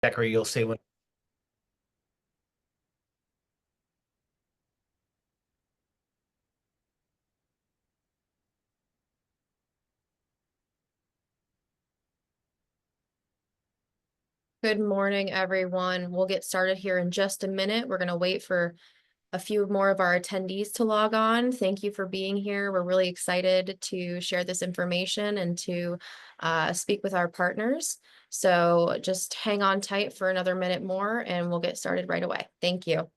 Zachary, you'll say when. Good morning, everyone. We'll get started here in just a minute. We're going to wait for a few more of our attendees to log on. Thank you for being here. We're really excited to share this information and to speak with our partners. So just hang on tight for another minute more and we'll get started right away. Thank you.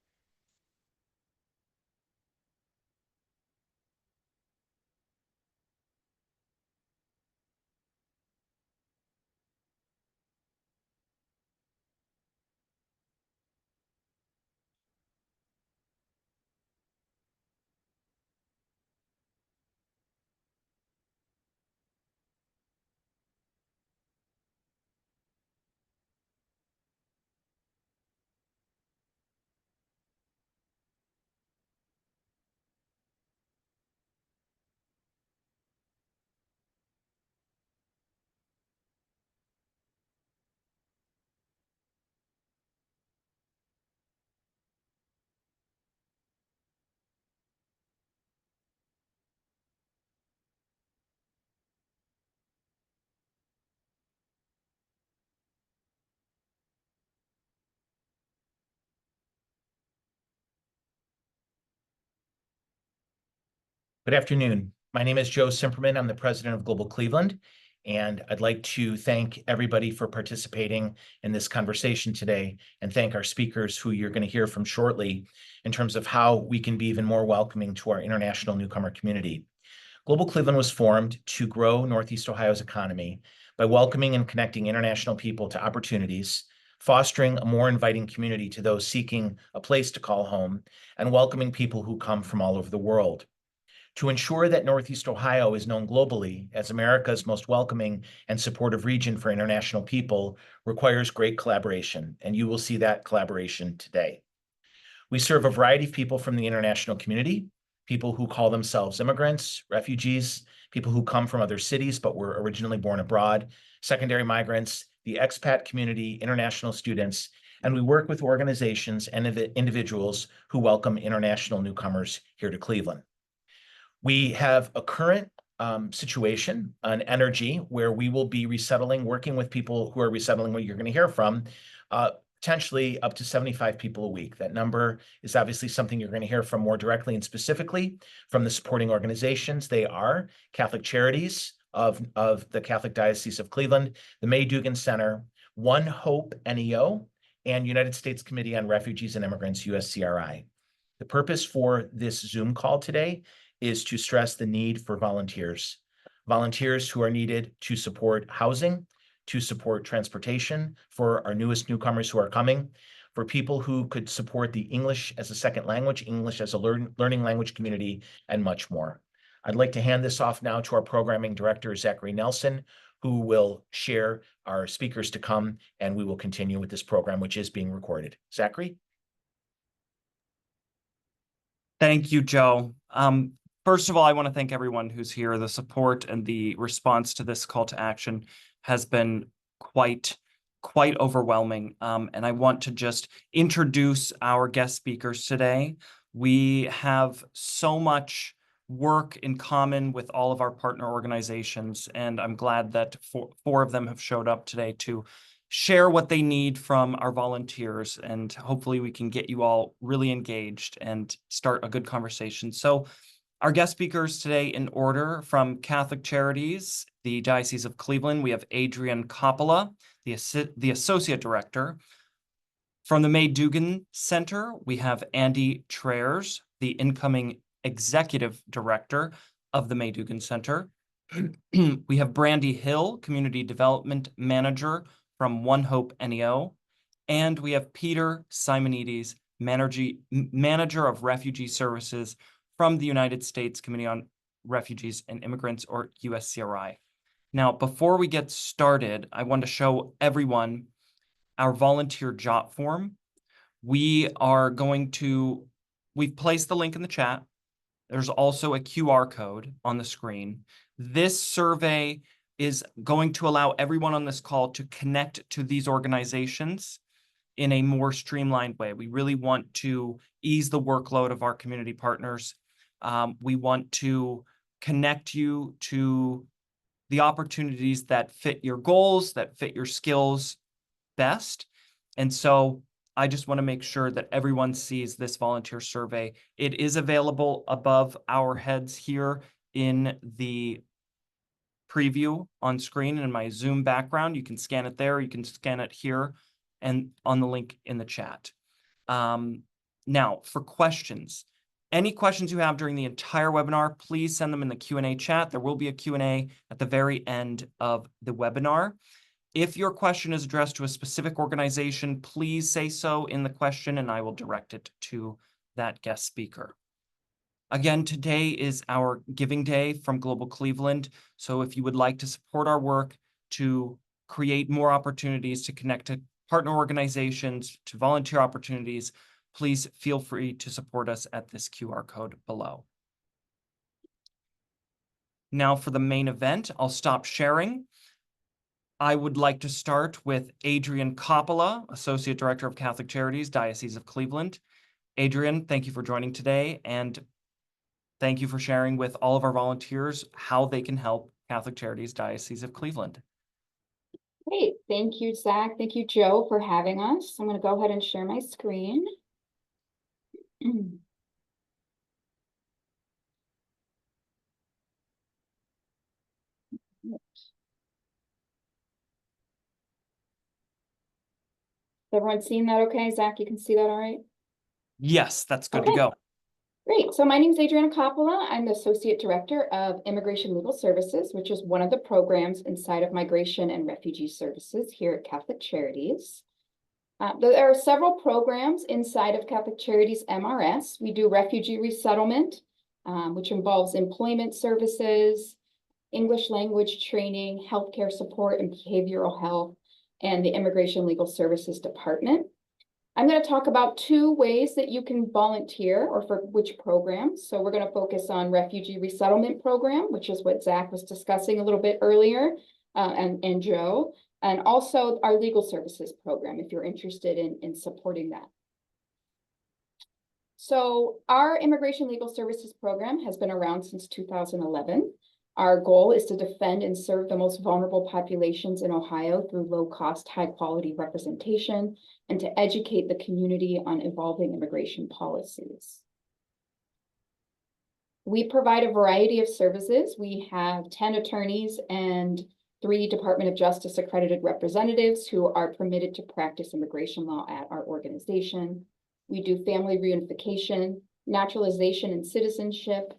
Good afternoon. My name is Joe Simperman. I'm the president of Global Cleveland, and I'd like to thank everybody for participating in this conversation today and thank our speakers who you're going to hear from shortly in terms of how we can be even more welcoming to our international newcomer community. Global Cleveland was formed to grow Northeast Ohio's economy by welcoming and connecting international people to opportunities, fostering a more inviting community to those seeking a place to call home, and welcoming people who come from all over the world. To ensure that Northeast Ohio is known globally as America's most welcoming and supportive region for international people requires great collaboration, and you will see that collaboration today. We serve a variety of people from the international community, people who call themselves immigrants, refugees, people who come from other cities but were originally born abroad, secondary migrants, the expat community, international students, and we work with organizations and individuals who welcome international newcomers here to Cleveland. We have a current situation, an energy where we will be resettling, working with people who are resettling, what you're going to hear from, potentially up to 75 people a week. That number is obviously something you're going to hear from more directly and specifically from the supporting organizations. They are Catholic Charities of the Catholic Diocese of Cleveland, the May Dugan Center, One Hope NEO, and United States Committee on Refugees and Immigrants, USCRI. The purpose for this Zoom call today is to stress the need for volunteers who are needed to support housing, to support transportation for our newest newcomers who are coming, for people who could support the English as a second language, English as a learning language community, and much more. I'd like to hand this off now to our programming director, Zachary Nelson, who will share our speakers to come, and we will continue with this program, which is being recorded. Zachary? Thank you, Joe. First of all, I want to thank everyone who's here. The support and the response to this call to action has been quite overwhelming. And I want to just introduce our guest speakers today. We have so much work in common with all of our partner organizations, and I'm glad that four of them have showed up today to share what they need from our volunteers, and hopefully we can get you all really engaged and start a good conversation. So our guest speakers today in order: from Catholic Charities, the Diocese of Cleveland, we have Adrian Coppola, the Associate Director. From the May Dugan Center, we have Andy Traers, the incoming Executive Director of the May Dugan Center. We have Brandy Hill, Community Development Manager from One Hope NEO. And we have Peter Simonides, Manager of Refugee Services from the United States Committee on Refugees and Immigrants, or USCRI. Now, before we get started, I want to show everyone our volunteer job form. We've placed the link in the chat. There's also a QR code on the screen. This survey is going to allow everyone on this call to connect to these organizations in a more streamlined way. We really want to ease the workload of our community partners. We want to connect you to the opportunities that fit your goals, that fit your skills best. And so I just want to make sure that everyone sees this volunteer survey. It is available above our heads here in the preview on screen in my Zoom background. You can scan it there, you can scan it here, and on the link in the chat. Now, for questions, any questions you have during the entire webinar, please send them in the Q&A chat. There will be a Q&A at the very end of the webinar. If your question is addressed to a specific organization, please say so in the question and I will direct it to that guest speaker. Again, today is our Giving Day from Global Cleveland. So if you would like to support our work to create more opportunities to connect to partner organizations, to volunteer opportunities, please feel free to support us at this QR code below. Now for the main event, I'll stop sharing. I would like to start with Adrian Coppola, Associate Director of Catholic Charities, Diocese of Cleveland. Adrian, thank you for joining today, and thank you for sharing with all of our volunteers how they can help Catholic Charities, Diocese of Cleveland. Great. Thank you, Zach. Thank you, Joe, for having us. I'm going to go ahead and share my screen. Everyone seeing that okay? Zach, you can see that all right? Yes, that's good to Okay. go. Great. So my name is Adriana Coppola. I'm the Associate Director of Immigration Legal Services, which is one of the programs inside of Migration and Refugee Services here at Catholic Charities. There are several programs inside of Catholic Charities MRS. We do refugee resettlement, which involves employment services, English language training, healthcare support, and behavioral health, and the Immigration Legal Services Department. I'm going to talk about two ways that you can volunteer, or for which programs. So we're going to focus on Refugee Resettlement Program, which is what Zach was discussing a little bit earlier, and Joe, and also our Legal Services Program, if you're interested in supporting that. So our Immigration Legal Services Program has been around since 2011. Our goal is to defend and serve the most vulnerable populations in Ohio through low-cost, high-quality representation, and to educate the community on evolving immigration policies. We provide a variety of services. We have 10 attorneys and 3 Department of Justice accredited representatives who are permitted to practice immigration law at our organization. We do family reunification, naturalization and citizenship,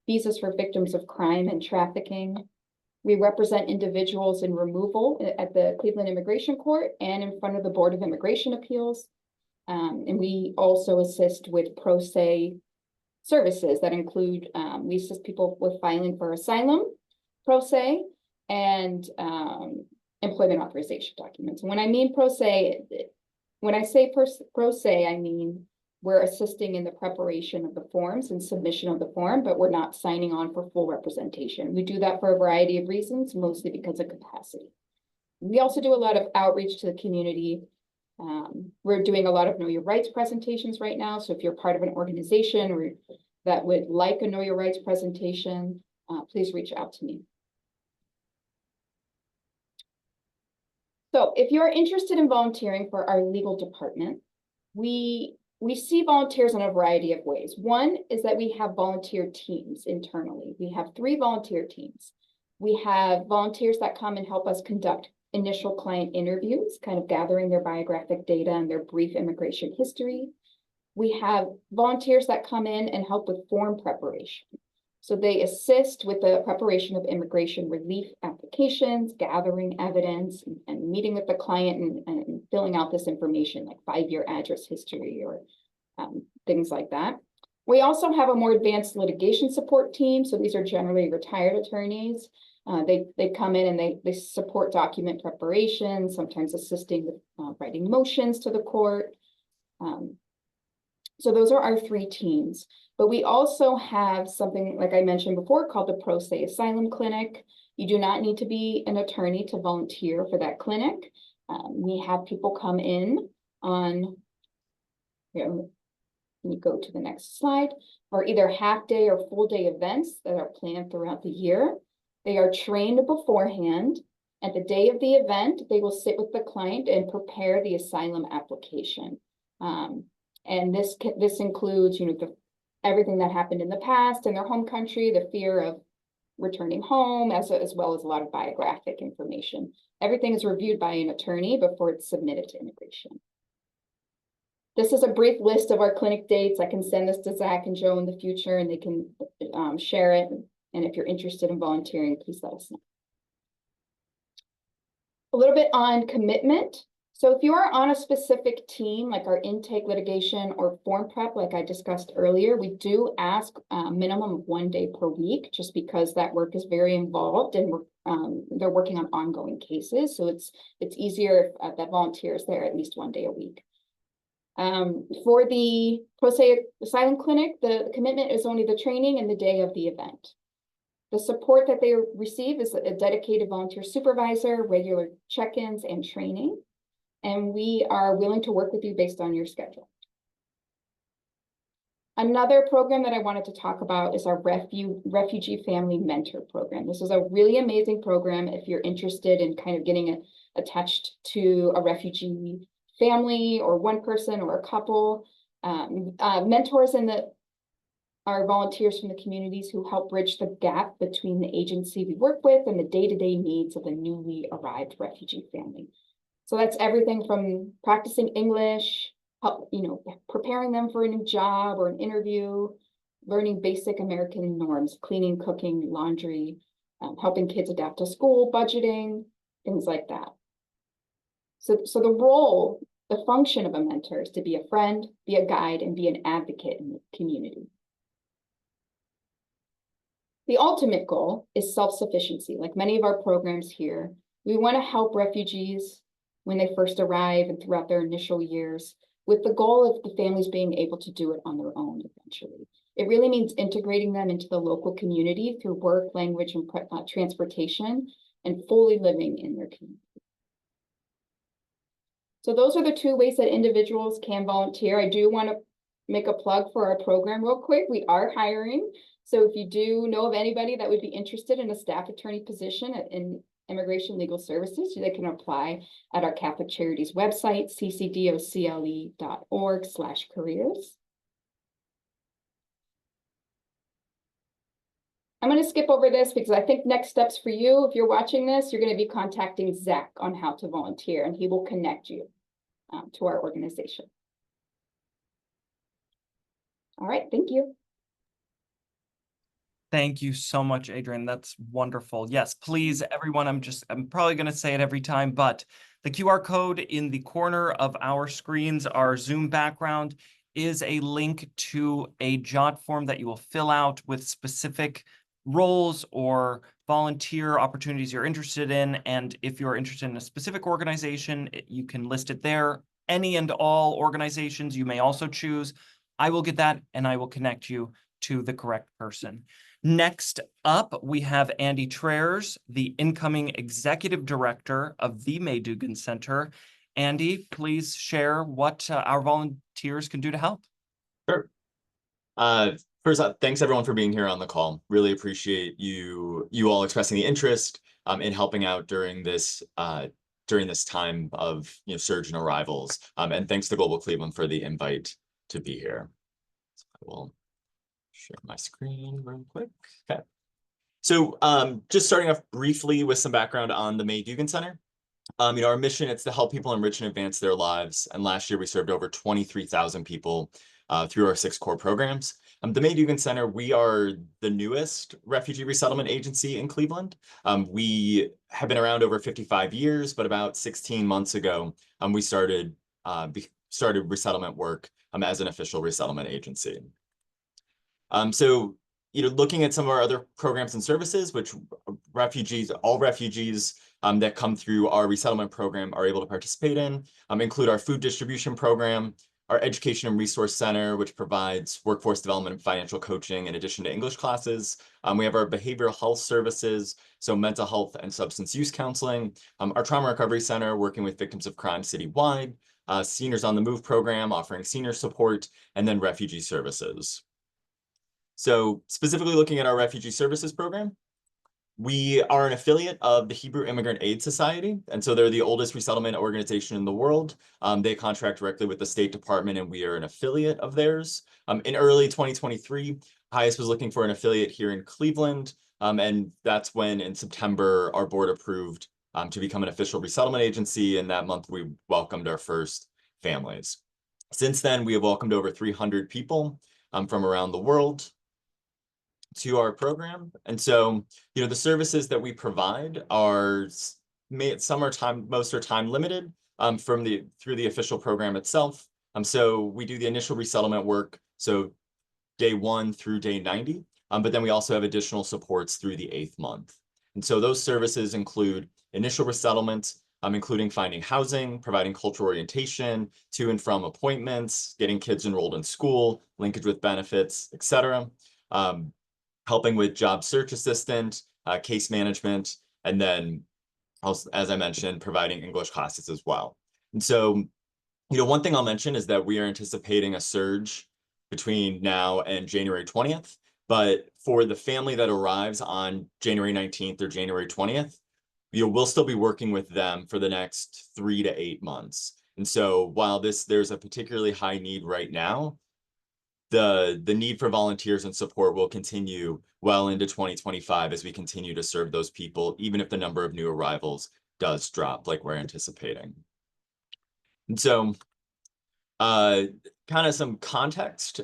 visas for victims of crime and trafficking. We represent individuals in removal at the Cleveland Immigration Court and in front of the Board of Immigration Appeals. And we also assist with pro se services that include, we assist people with filing for asylum, pro se, and employment authorization documents. When I mean pro se, when I say pro se, I mean we're assisting in the preparation of the forms and submission of the form, but we're not signing on for full representation. We do that for a variety of reasons, mostly because of capacity. We also do a lot of outreach to the community. We're doing a lot of Know Your Rights presentations right now. So if you're part of an organization or that would like a Know Your Rights presentation, please reach out to me. So if you're interested in volunteering for our legal department, we see volunteers in a variety of ways. One is that we have volunteer teams internally. We have 3 volunteer teams. We have volunteers that come and help us conduct initial client interviews, kind of gathering their biographic data and their brief immigration history. We have volunteers that come in and help with form preparation. So they assist with the preparation of immigration relief applications, gathering evidence, and meeting with the client and filling out this information, like 5-year address history or things like that. We also have a more advanced litigation support team. So these are generally retired attorneys. They come in and they support document preparation, sometimes assisting with writing motions to the court. So those are our 3 teams. But we also have something, like I mentioned before, called the Pro Se Asylum Clinic. You do not need to be an attorney to volunteer for that clinic. We have people come in on, let me go to the next slide, or either half-day or full-day events that are planned throughout the year. They are trained beforehand. At the day of the event, they will sit with the client and prepare the asylum application. And this includes, everything that happened in the past in their home country, the fear of returning home, as well as a lot of biographic information. Everything is reviewed by an attorney before it's submitted to immigration. This is a brief list of our clinic dates. I can send this to Zach and Joe in the future, and they can share it. And if you're interested in volunteering, please let us know. A little bit on commitment. So if you are on a specific team, like our intake, litigation, or form prep, like I discussed earlier, we do ask a minimum of 1 day per week, just because that work is very involved and they're working on ongoing cases. So it's easier if that volunteer is there at least 1 day a week. For the Pro Se Asylum Clinic, the commitment is only the training and the day of the event. The support that they receive is a dedicated volunteer supervisor, regular check-ins, and training. And we are willing to work with you based on your schedule. Another program that I wanted to talk about is our Refugee Family Mentor Program. This is a really amazing program if you're interested in kind of getting attached to a refugee family or one person or a couple. Mentors are volunteers from the communities who help bridge the gap between the agency we work with and the day-to-day needs of a newly arrived refugee family. So that's everything from practicing English, preparing them for a new job or an interview, learning basic American norms, cleaning, cooking, laundry, helping kids adapt to school, budgeting, things like that. So the function of a mentor is to be a friend, be a guide, and be an advocate in the community. The ultimate goal is self-sufficiency. Like many of our programs here, we want to help refugees when they first arrive and throughout their initial years, with the goal of the families being able to do it on their own eventually. It really means integrating them into the local community through work, language, and transportation, and fully living in their community. So those are the 2 ways that individuals can volunteer. I do want to make a plug for our program real quick. We are hiring. So if you do know of anybody that would be interested in a staff attorney position in Immigration Legal Services, they can apply at our Catholic Charities website, ccdocle.org/careers. I'm going to skip over this because I think next steps for you, if you're watching this, you're going to be contacting Zach on how to volunteer, and he will connect you to our organization. All right, thank you. Thank you so much, Adrian. That's wonderful. Yes, please, everyone, I'm probably going to say it every time, but the QR code in the corner of our screens, our Zoom background, is a link to a jot form that you will fill out with specific roles or volunteer opportunities you're interested in. And if you're interested in a specific organization, you can list it there. Any and all organizations you may also choose. I will get that and I will connect you to the correct person. Next up, we have Andy Traers, the incoming Executive Director of the May Dugan Center. Andy, please share what our volunteers can do to help. Sure. First, thanks everyone for being here on the call. Really appreciate you all expressing the interest in helping out during this time of surge in arrivals. And thanks to Global Cleveland for the invite to be here. So I will share my screen real quick. Okay. So just starting off briefly with some background on the May Dugan Center. Our mission is to help people enrich and advance their lives. And last year we served over 23,000 people through our 6 core programs. The May Dugan Center, we are the newest refugee resettlement agency in Cleveland. We have been around over 55 years, but about 16 months ago, we started resettlement work as an official resettlement agency. So, looking at some of our other programs and services, which all refugees that come through our resettlement program are able to participate in, include our food distribution program, our Education and Resource Center, which provides workforce development and financial coaching in addition to English classes. We have our behavioral health services, so mental health and substance use counseling. Our Trauma Recovery Center, working with victims of crime citywide. Seniors on the Move program, offering senior support, and then refugee services. So specifically looking at our refugee services program, we are an affiliate of the Hebrew Immigrant Aid Society, and so they're the oldest resettlement organization in the world. They contract directly with the State Department, and we are an affiliate of theirs. In early 2023, HIAS was looking for an affiliate here in Cleveland, and that's when in September our board approved to become an official resettlement agency, and that month we welcomed our first families. Since then, we have welcomed over 300 people from around the world to our program. And so, the services that we provide are some are most are time limited through the official program itself. So we do the initial resettlement work, so day 1 through day 90, but then we also have additional supports through the 8th month. And so those services include initial resettlement, including finding housing, providing cultural orientation, to and from appointments, getting kids enrolled in school, linkage with benefits, etc. Helping with job search assistant, case management, and then, also, as I mentioned, providing English classes as well. And so, one thing I'll mention is that we are anticipating a surge between now and January 20th. But for the family that arrives on January 19th or January 20th, we'll still be working with them for the next 3 to 8 months. And so while there's a particularly high need right now, the need for volunteers and support will continue well into 2025 as we continue to serve those people, even if the number of new arrivals does drop like we're anticipating. And so kind of some context,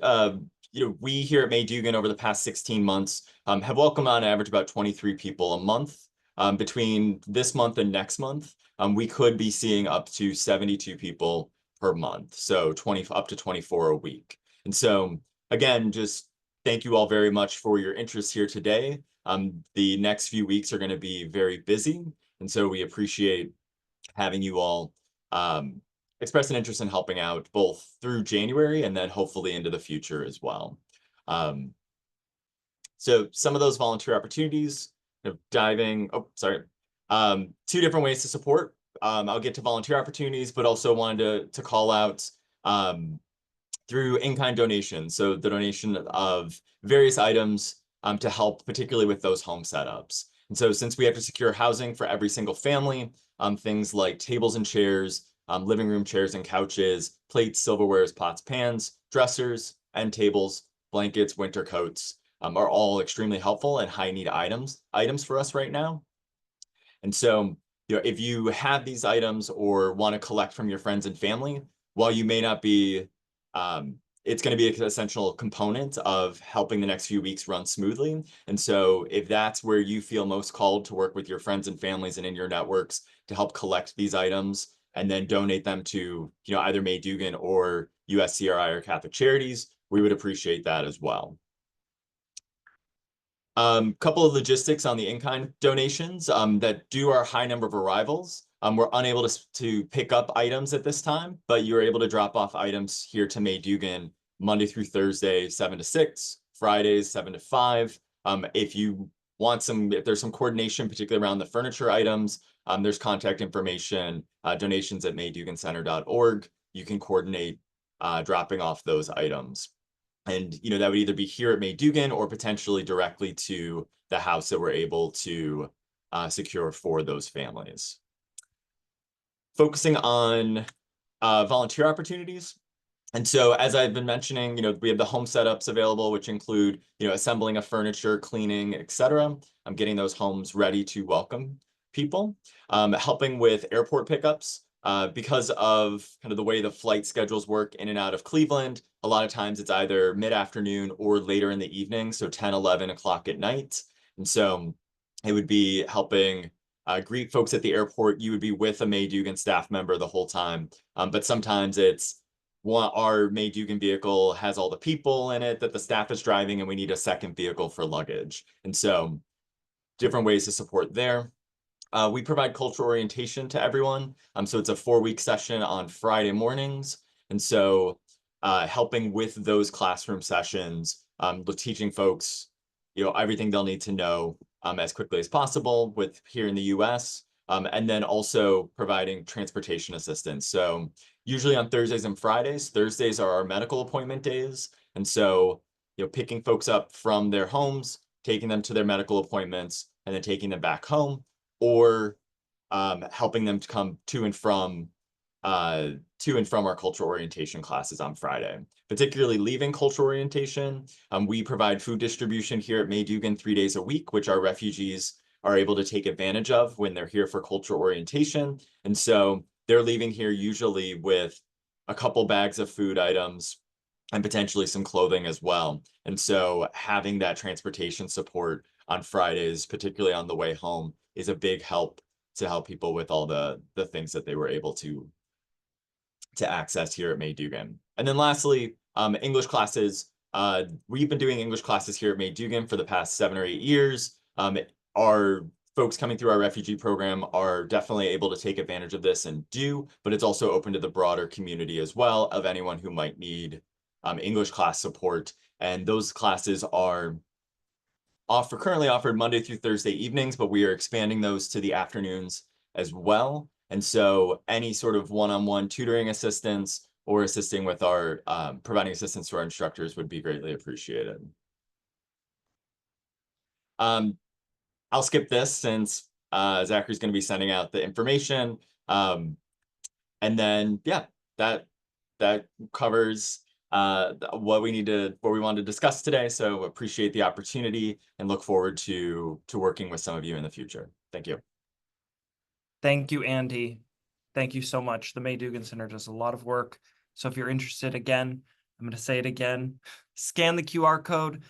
we here at May Dugan over the past 16 months have welcomed on average about 23 people a month. Between this month and next month, we could be seeing up to 72 people per month, so up to 24 a week. And so, again, just thank you all very much for your interest here today. The next few weeks are going to be very busy, and so we appreciate having you all express an interest in helping out both through January and then hopefully into the future as well. So some of those volunteer opportunities, diving, 2 different ways to support. I'll get to volunteer opportunities, but also wanted to call out through in-kind donations. So the donation of various items to help, particularly with those home setups. And so since we have to secure housing for every single family, things like tables and chairs, living room chairs and couches, plates, silverwares, pots, pans, dressers, end tables, blankets, winter coats are all extremely helpful and high need items for us right now. And so, if you have these items or want to collect from your friends and family, while you may not be, it's going to be an essential component of helping the next few weeks run smoothly. And so if that's where you feel most called to work with your friends and families and in your networks to help collect these items and then donate them to, either May Dugan or USCRI or Catholic Charities, we would appreciate that as well. Couple of logistics on the in-kind donations that due our high number of arrivals, we're unable to pick up items at this time, but you're able to drop off items here to May Dugan Monday through Thursday, 7 to 6, Fridays, 7 to 5. If there's some coordination, particularly around the furniture items, there's contact information, donations at maydugancenter.org. You can coordinate dropping off those items. And, that would either be here at May Dugan or potentially directly to the house that we're able to secure for those families. Focusing on volunteer opportunities. And so, as I've been mentioning, we have the home setups available, which include, assembling of furniture, cleaning, etc. I'm getting those homes ready to welcome people. Helping with airport pickups. Because of kind of the way the flight schedules work in and out of Cleveland, a lot of times it's either mid-afternoon or later in the evening, so 10, 11 o'clock at night. And so it would be helping greet folks at the airport. You would be with a May Dugan staff member the whole time. But sometimes our May Dugan vehicle has all the people in it that the staff is driving, and we need a second vehicle for luggage. And so different ways to support there. We provide cultural orientation to everyone. So it's a 4-week session on Friday mornings. And so helping with those classroom sessions, teaching folks, everything they'll need to know as quickly as possible with here in the US, and then also providing transportation assistance. So usually on Thursdays and Fridays, Thursdays are our medical appointment days. And so, picking folks up from their homes, taking them to their medical appointments, and then taking them back home, or helping them to come to and from our cultural orientation classes on Friday. Particularly leaving cultural orientation, we provide food distribution here at May Dugan 3 days a week, which our refugees are able to take advantage of when they're here for cultural orientation. And so they're leaving here usually with a couple bags of food items and potentially some clothing as well. And so having that transportation support on Fridays, particularly on the way home, is a big help to help people with all the things that they were able to access here at May Dugan. And then lastly, English classes. We've been doing English classes here at May Dugan for the past 7 or 8 years. Our folks coming through our refugee program are definitely able to take advantage of this and do, but it's also open to the broader community as well of anyone who might need English class support. And those classes are currently offered Monday through Thursday evenings, but we are expanding those to the afternoons as well. And so any sort of one-on-one tutoring assistance or assisting with our providing assistance to our instructors would be greatly appreciated. I'll skip this since Zachary's going to be sending out the information. And then, yeah, that covers what we wanted to discuss today. So appreciate the opportunity and look forward to working with some of you in the future. Thank you. Thank you, Andy. Thank you so much. The May Dugan Center does a lot of work. So if you're interested, again, I'm going to say it again, scan the QR code,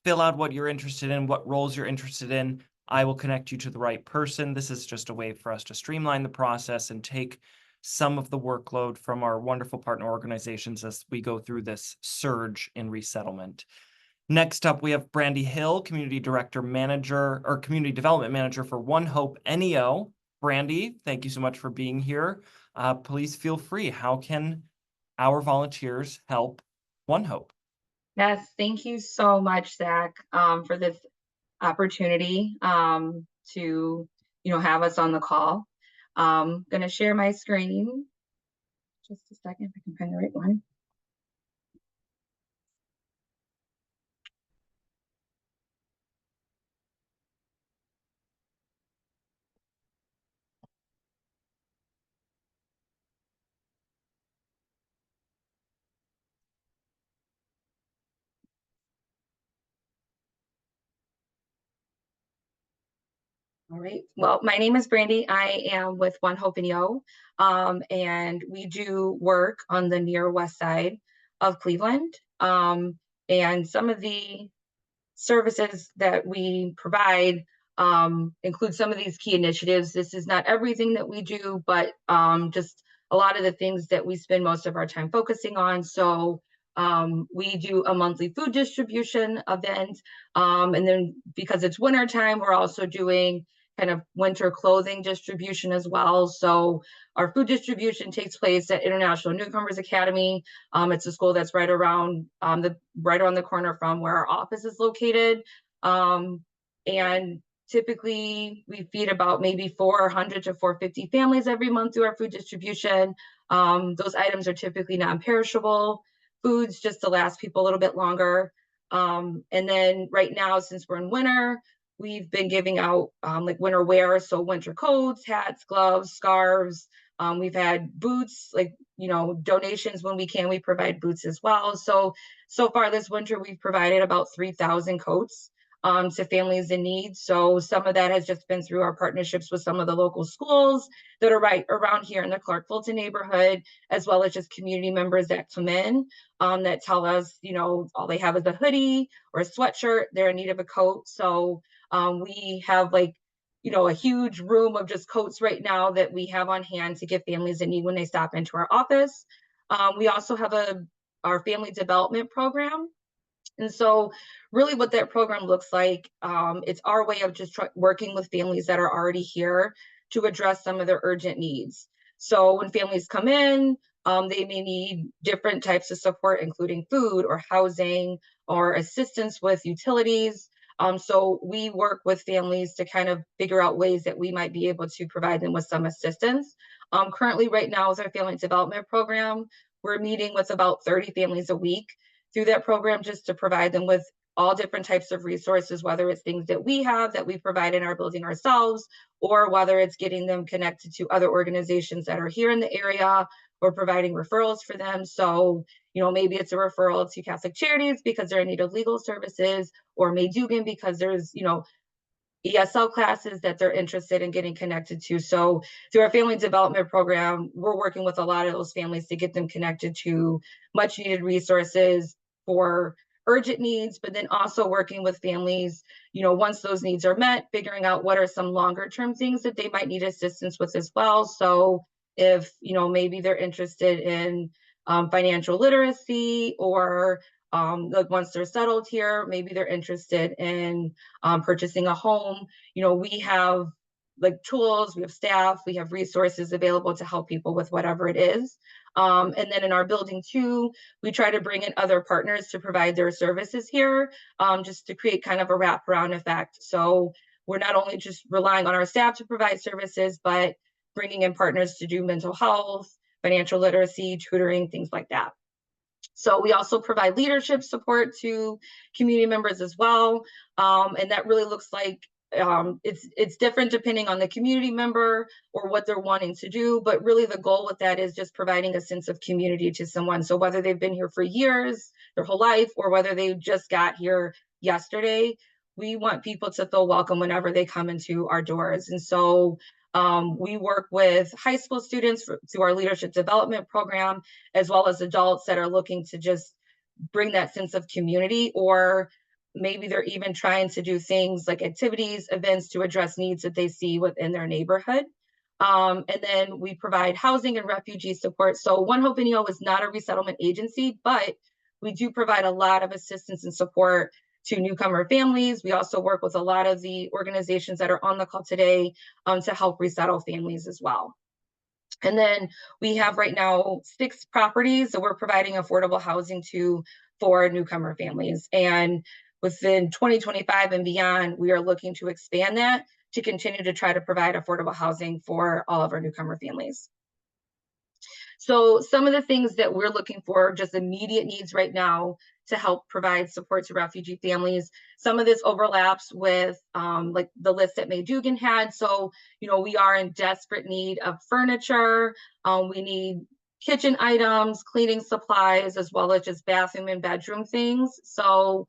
fill out what you're interested in, what roles you're interested in. I will connect you to the right person. This is just a way for us to streamline the process and take some of the workload from our wonderful partner organizations as we go through this surge in resettlement. Next up, we have Brandy Hill, Community Development Manager for One Hope NEO. Brandy, thank you so much for being here. Please feel free. How can our volunteers help One Hope? Yes, thank you so much, Zach, for this opportunity to have us on the call. I'm going to share my screen. Just a second, if I can find the right one. All right. Well, my name is Brandy. I am with One Hope NEO, and we do work on the near west side of Cleveland. And some of the services that we provide include some of these key initiatives. This is not everything that we do, but just a lot of the things that we spend most of our time focusing on. So we do a monthly food distribution event. And then because it's winter time, we're also doing kind of winter clothing distribution as well. So our food distribution takes place at International Newcomers Academy. It's a school that's right around the corner from where our office is located. And typically we feed about maybe 400 to 450 families every month through our food distribution. Those items are typically non-perishable foods, just to last people a little bit longer. And then right now, since we're in winter, we've been giving out like winter wear, so winter coats, hats, gloves, scarves. We've had boots, donations when we can. We provide boots as well. So far this winter, we've provided about 3,000 coats to families in need. So some of that has just been through our partnerships with some of the local schools that are right around here in the Clark-Fulton neighborhood, as well as just community members that come in that tell us, all they have is a hoodie or a sweatshirt, they're in need of a coat. So we have a huge room of just coats right now that we have on hand to give families in need when they stop into our office. We also have our family development program. And so really what that program looks like, it's our way of just working with families that are already here to address some of their urgent needs. So when families come in, They may need different types of support, including food or housing or assistance with utilities. So we work with families to kind of figure out ways that we might be able to provide them with some assistance. Currently, right now, with our family development program, we're meeting with about 30 families a week through that program, just to provide them with all different types of resources, whether it's things that we have that we provide in our building ourselves, or whether it's getting them connected to other organizations that are here in the area, or providing referrals for them. So, maybe it's a referral to Catholic Charities because they're in need of legal services, or May Dugan because there's, ESL classes that they're interested in getting connected to. So through our family development program, we're working with a lot of those families to get them connected to much needed resources for urgent needs, but then also working with families, once those needs are met, figuring out what are some longer term things that they might need assistance with as well. So if, maybe they're interested in financial literacy, or like once they're settled here, maybe they're interested in purchasing a home. We have like tools, we have staff, we have resources available to help people with whatever it is. And then in our building too, we try to bring in other partners to provide their services here, just to create kind of a wraparound effect. So we're not only just relying on our staff to provide services, but bringing in partners to do mental health, financial literacy, tutoring, things like that. So we also provide leadership support to community members as well. And that really looks like it's different depending on the community member or what they're wanting to do. But really the goal with that is just providing a sense of community to someone. So whether they've been here for years, their whole life, or whether they just got here yesterday, we want people to feel welcome whenever they come into our doors. And so we work with high school students through our leadership development program, as well as adults that are looking to just bring that sense of community, or maybe they're even trying to do things like activities, events to address needs that they see within their neighborhood. And then we provide housing and refugee support. So One Hope NEO is not a resettlement agency, but we do provide a lot of assistance and support to newcomer families. We also work with a lot of the organizations that are on the call today to help resettle families as well. And then we have right now 6 properties that we're providing affordable housing to for newcomer families. And within 2025 and beyond, we are looking to expand that to continue to try to provide affordable housing for all of our newcomer families. So some of the things that we're looking for, just immediate needs right now to help provide support to refugee families. Some of this overlaps with like the list that May Dugan had. So, we are in desperate need of furniture. We need kitchen items, cleaning supplies, as well as just bathroom and bedroom things. So,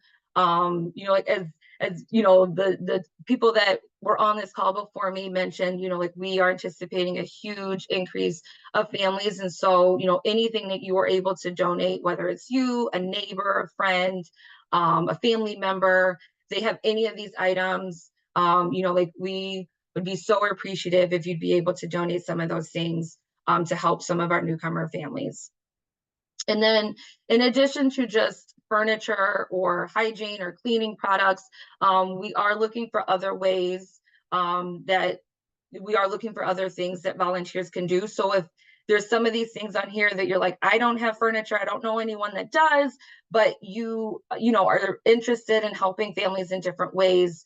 as the people that were on this call before me mentioned, we are anticipating a huge increase of families. And so, anything that you are able to donate, whether it's you, a neighbor, a friend, a family member, they have any of these items, we would be so appreciative if you'd be able to donate some of those things to help some of our newcomer families. And then in addition to just furniture or hygiene or cleaning products, we are looking for other ways that we are looking for other things that volunteers can do. So if there's some of these things on here that you're like, I don't have furniture, I don't know anyone that does, but you are interested in helping families in different ways,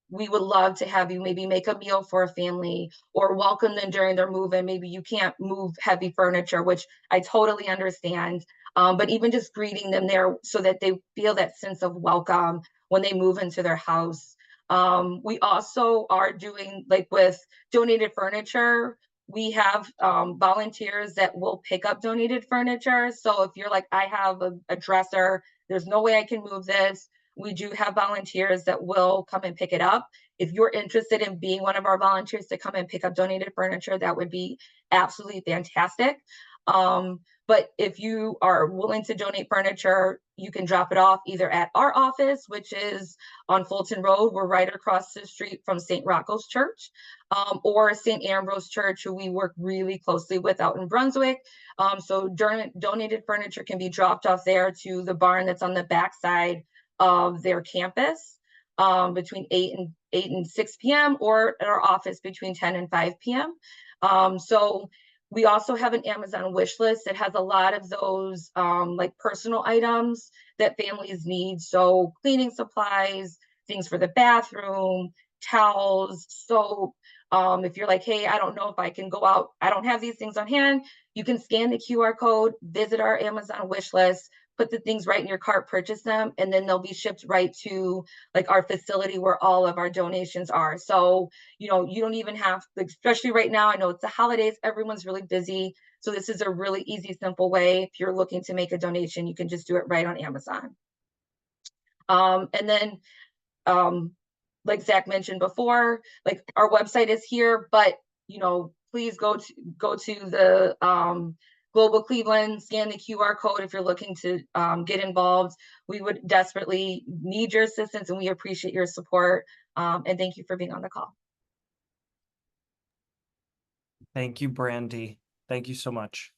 we would love to have you maybe make a meal for a family or welcome them during their move. And maybe you can't move heavy furniture, which I totally understand. But even just greeting them there so that they feel that sense of welcome when they move into their house. We also are doing, like with donated furniture, we have volunteers that will pick up donated furniture. So if you're like, I have a dresser, there's no way I can move this, we do have volunteers that will come and pick it up. If you're interested in being one of our volunteers to come and pick up donated furniture, that would be absolutely fantastic. But if you are willing to donate furniture, you can drop it off either at our office, which is on Fulton Road. We're right across the street from St. Rocco's Church, or St. Ambrose Church, who we work really closely with out in Brunswick. So donated furniture can be dropped off there to the barn that's on the backside of their campus between 8 and 6 p.m. or at our office between 10 and 5 p.m. So We also have an Amazon wish list that has a lot of those like personal items that families need. So cleaning supplies, things for the bathroom, towels, soap. If you're like, hey, I don't know if I can go out, I don't have these things on hand, you can scan the QR code, visit our Amazon wish list, put the things right in your cart, purchase them, and then they'll be shipped right to like our facility where all of our donations are. So, you know, you don't even have, like, especially right now, I know it's the holidays, everyone's really busy. So this is a really easy, simple way. If you're looking to make a donation, you can just do it right on Amazon. And then, like Zach mentioned before, like our website is here, but you know, please go to the Global Cleveland, scan the QR code if you're looking to get involved. We would desperately need your assistance, and we appreciate your support. And thank you for being on the call. Thank you, Brandy. Thank you so much.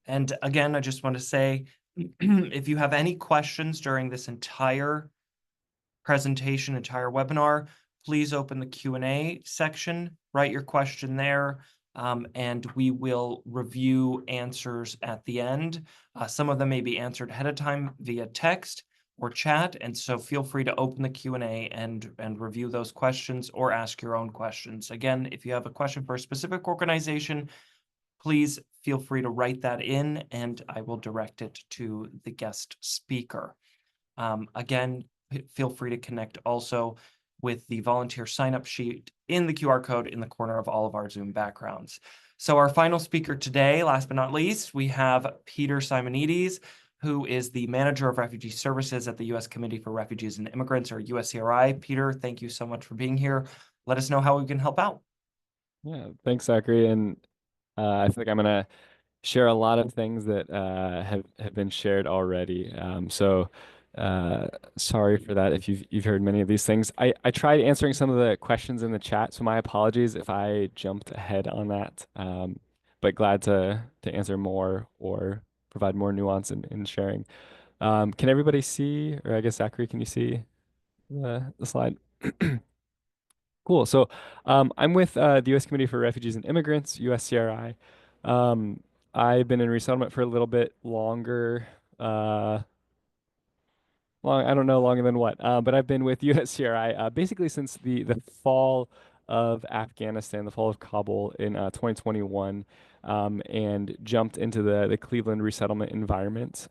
And again, I just want to say, if you have any questions during this entire presentation, entire webinar, please open the Q&A section, write your question there, and we will review answers at the end. Some of them may be answered ahead of time via text or chat, and so feel free to open the Q&A and review those questions or ask your own questions. Again, if you have a question for a specific organization, please feel free to write that in, and I will direct it to the guest speaker. Again, feel free to connect also with the volunteer sign-up sheet in the QR code in the corner of all of our Zoom backgrounds. So our final speaker today, last but not least, we have Peter Simonides, who is the Manager of Refugee Services at the U.S. Committee for Refugees and Immigrants, or USCRI. Peter, thank you so much for being here. Let us know how we can help out. Yeah, thanks, Zachary. And I feel like I'm going to share a lot of things that have been shared already. Sorry for that if you've heard many of these things. I tried answering some of the questions in the chat, so my apologies if I jumped ahead on that. But glad to answer more or provide more nuance in sharing. Can everybody see, or I guess Zachary, can you see the slide? Cool. So I'm with the U.S. Committee for Refugees and Immigrants, USCRI. I've been in resettlement for a little bit longer. I don't know longer than what, but I've been with USCRI basically since the fall of Afghanistan, the fall of Kabul in 2021, and jumped into the Cleveland resettlement environment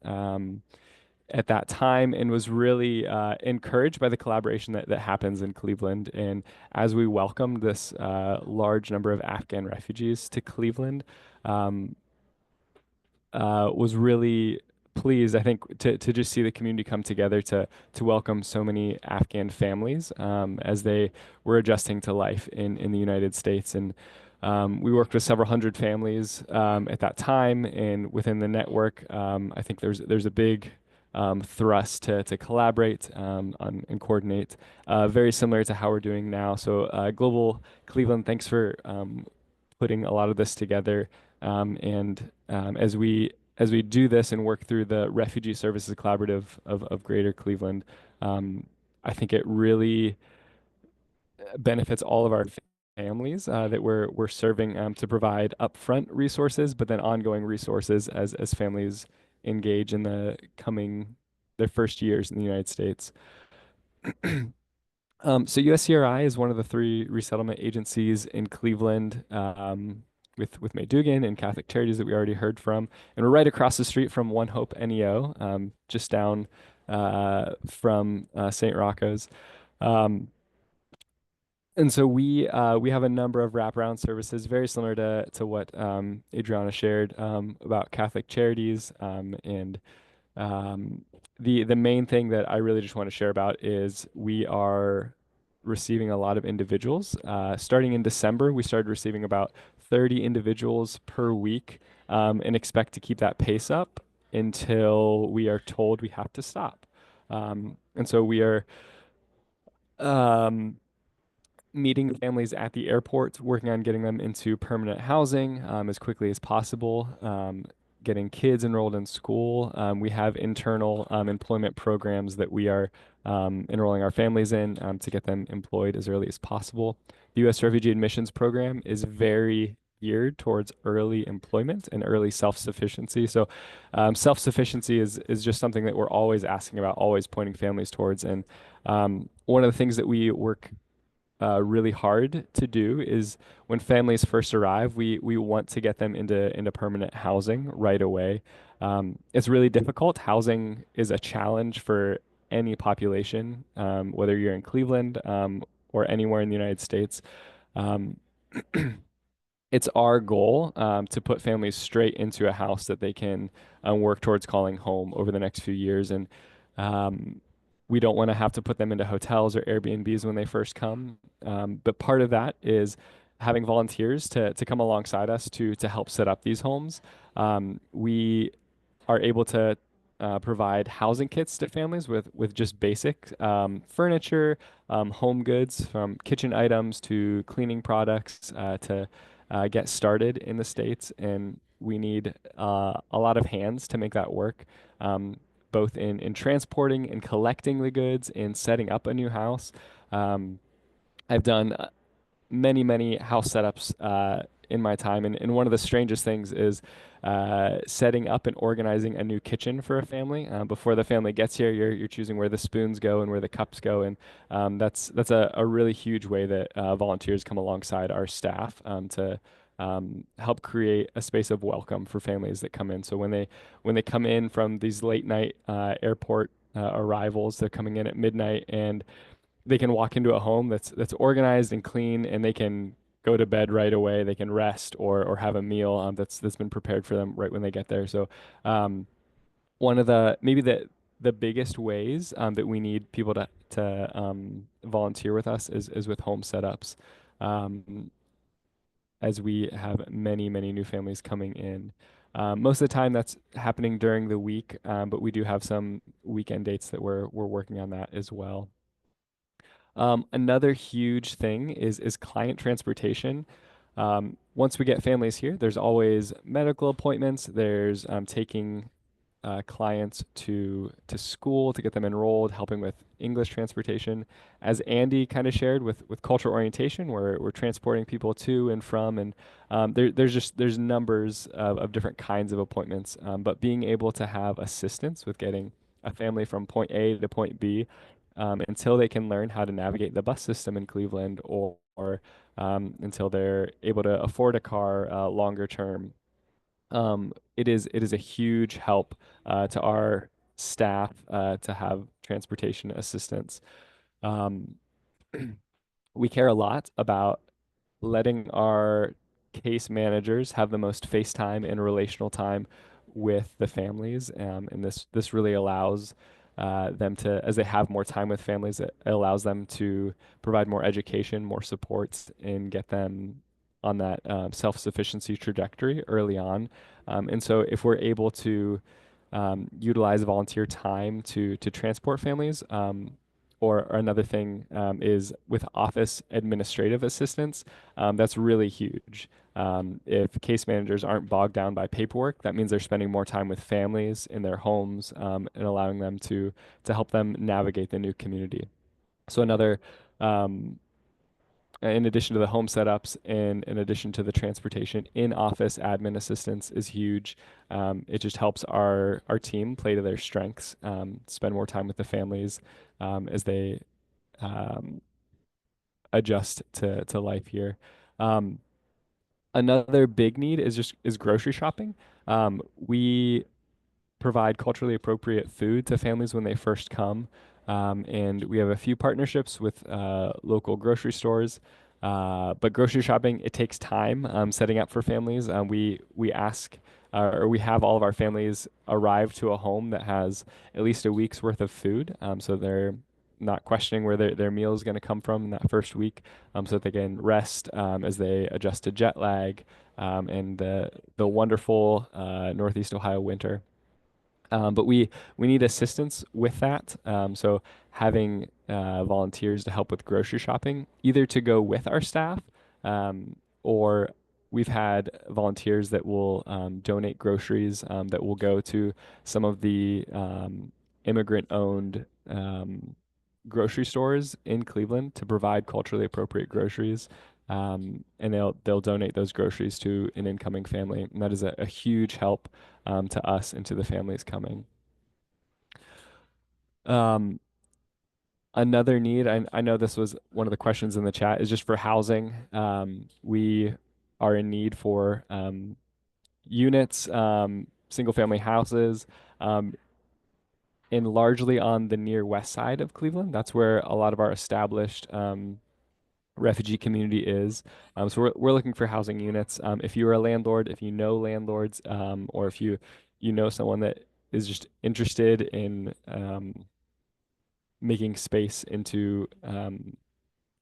at that time, and was really encouraged by the collaboration that happens in Cleveland. And as we welcomed this large number of Afghan refugees to Cleveland, was really pleased, I think, to just see the community come together to welcome so many Afghan families as they were adjusting to life in the United States. And we worked with several hundred families at that time, and within the network, I think there's a big thrust to collaborate and coordinate, very similar to how we're doing now. So Global Cleveland, thanks for putting a lot of this together. As we do this and work through the Refugee Services Collaborative of Greater Cleveland, I think it really benefits all of our families that we're serving to provide upfront resources, but then ongoing resources as families engage in their first years in the United States. So USCRI is one of the 3 resettlement agencies in Cleveland, with May Dugan and Catholic Charities that we already heard from. And we're right across the street from One Hope NEO, just down from St. Rocco's. And so we have a number of wraparound services, very similar to what Adriana shared about Catholic Charities. The main thing that I really just want to share about is we are receiving a lot of individuals. Starting in December, we started receiving about 30 individuals per week, and expect to keep that pace up until we are told we have to stop. And so we are meeting families at the airport, working on getting them into permanent housing as quickly as possible, getting kids enrolled in school. We have internal employment programs that we are enrolling our families in to get them employed as early as possible. The U.S. Refugee Admissions Program is very geared towards early employment and early self-sufficiency. So self-sufficiency is just something that we're always asking about, always pointing families towards. And one of the things that we work really hard to do is when families first arrive, we want to get them into permanent housing right away. It's really difficult. Housing is a challenge for any population, whether you're in Cleveland or anywhere in the United States. Um, it's our goal to put families straight into a house that they can work towards calling home over the next few years. And we don't want to have to put them into hotels or Airbnbs when they first come. But part of that is having volunteers to come alongside us to help set up these homes. We are able to provide housing kits to families with just basic furniture, home goods, from kitchen items to cleaning products to get started in the States. And we need a lot of hands to make that work, both in transporting and collecting the goods and setting up a new house. I've done many house setups in my time, and one of the strangest things is setting up and organizing a new kitchen for a family. Before the family gets here, you're choosing where the spoons go and where the cups go, and that's a really huge way that volunteers come alongside our staff to help create a space of welcome for families that come in. So when they come in from these late night airport arrivals, they're coming in at midnight, and they can walk into a home that's organized and clean, and they can go to bed right away. They can rest or have a meal that's been prepared for them right when they get there. So one of the biggest ways that we need people to volunteer with us is with home setups. As we have many new families coming in. Most of the time that's happening during the week, but we do have some weekend dates that we're working on that as well. Another huge thing is client transportation. Once we get families here, there's always medical appointments. There's taking clients to school to get them enrolled, helping with English transportation. As Andy kind of shared with cultural orientation, we're transporting people to and from, and there's numbers of different kinds of appointments. But being able to have assistance with getting a family from point A to point B until they can learn how to navigate the bus system in Cleveland, or until they're able to afford a car longer term. It is a huge help to our staff to have transportation assistance. We care a lot about letting our case managers have the most face time and relational time with the families. And this really allows them to, as they have more time with families, it allows them to provide more education, more supports, and get them on that self-sufficiency trajectory early on. And so if we're able to utilize volunteer time to transport families, or another thing is with office administrative assistance. That's really huge. If case managers aren't bogged down by paperwork, that means they're spending more time with families in their homes and allowing them to help them navigate the new community. So another, in addition to the home setups and in addition to the transportation, in-office admin assistance is huge. It just helps our team play to their strengths, spend more time with the families as they adjust to life here. Another big need is grocery shopping. We provide culturally appropriate food to families when they first come. And we have a few partnerships with local grocery stores. But grocery shopping, it takes time setting up for families. We ask, or we have all of our families arrive to a home that has at least a week's worth of food. So they're not questioning where their meal is going to come from in that first week, so that they can rest as they adjust to jet lag and the wonderful Northeast Ohio winter. But we need assistance with that. So having volunteers to help with grocery shopping, either to go with our staff, or we've had volunteers that will donate groceries that will go to some of the immigrant-owned grocery stores in Cleveland to provide culturally appropriate groceries. and they'll donate those groceries to an incoming family, and that is a huge help to us and to the families coming. Another need, I know this was one of the questions in the chat, is just for housing. We are in need for units, single family houses, and largely on the near west side of Cleveland. That's where a lot of our established refugee community is. So we're looking for housing units. If you are a landlord, if you know landlords, or if you know someone that is just interested in making space into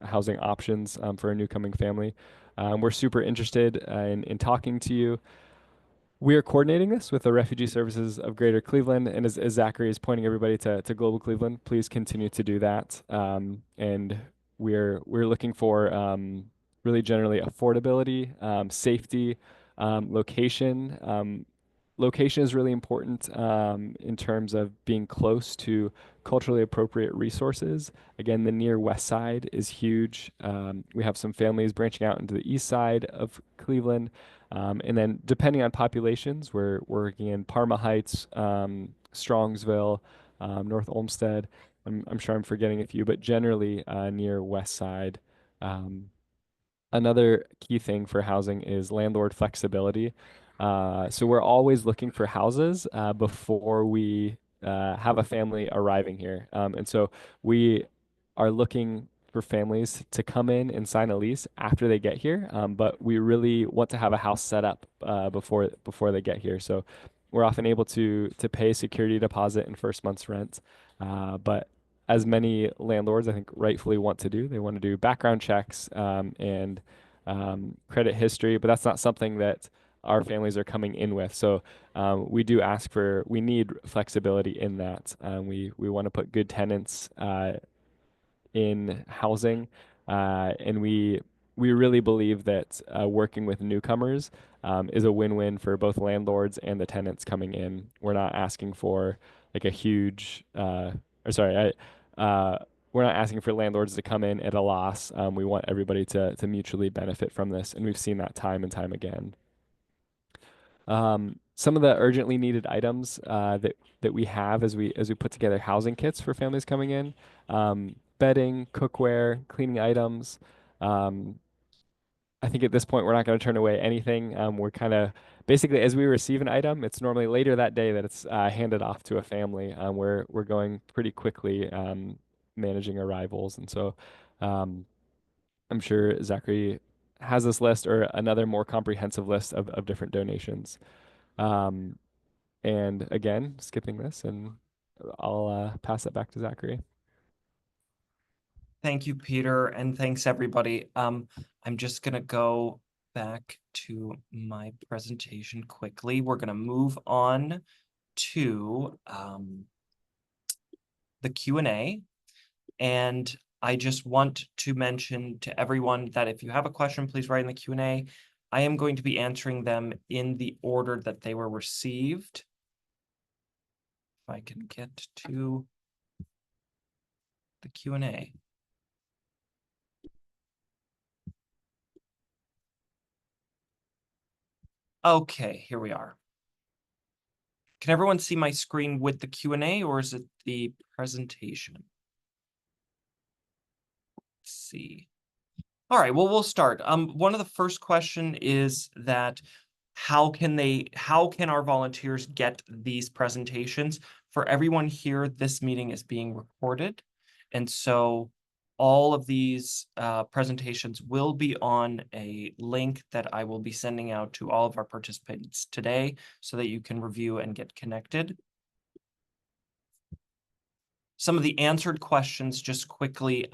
housing options for a new coming family, we're super interested in talking to you. We are coordinating this with the Refugee Services of Greater Cleveland, and as Zachary is pointing everybody to Global Cleveland, please continue to do that. And we're looking for really generally affordability, safety, location. Location is really important in terms of being close to culturally appropriate resources. Again, the near west side is huge. We have some families branching out into the east side of Cleveland. And then depending on populations, we're working in Parma Heights, Strongsville, North Olmsted. I'm sure I'm forgetting a few, but generally near west side. Another key thing for housing is landlord flexibility. So we're always looking for houses before we have a family arriving here. And so we are looking for families to come in and sign a lease after they get here. But we really want to have a house set up before they get here. So we're often able to pay security deposit and first month's rent. But as many landlords, I think, rightfully want to do, they want to do background checks and credit history, but that's not something that our families are coming in with. So we do ask for, we need flexibility in that. We want to put good tenants in housing, and we really believe that working with newcomers is a win-win for both landlords and the tenants coming in. We're not asking for like a huge, we're not asking for landlords to come in at a loss. We want everybody to mutually benefit from this, and we've seen that time and time again. Some of the urgently needed items that we have as we put together housing kits for families coming in, bedding, cookware, cleaning items. I think at this point we're not going to turn away anything. We're kind of basically, as we receive an item, it's normally later that day that it's handed off to a family. We're going pretty quickly managing arrivals, and so I'm sure Zachary has this list or another more comprehensive list of different donations. And again, skipping this, and I'll pass it back to Zachary. Thank you, Peter, and thanks everybody. I'm just gonna go back to my presentation quickly. We're gonna move on to the Q&A, and I just want to mention to everyone that if you have a question, please write in the Q&A. I am going to be answering them in the order that they were received. If I can get to the Q&A. Okay, here we are. Can everyone see my screen with the Q&A, or is it the presentation? Let's see. All right, well, we'll start. One of the first question is that how can our volunteers get these presentations? For everyone here, this meeting is being recorded. And so all of these presentations will be on a link that I will be sending out to all of our participants today so that you can review and get connected. Some of the answered questions just quickly.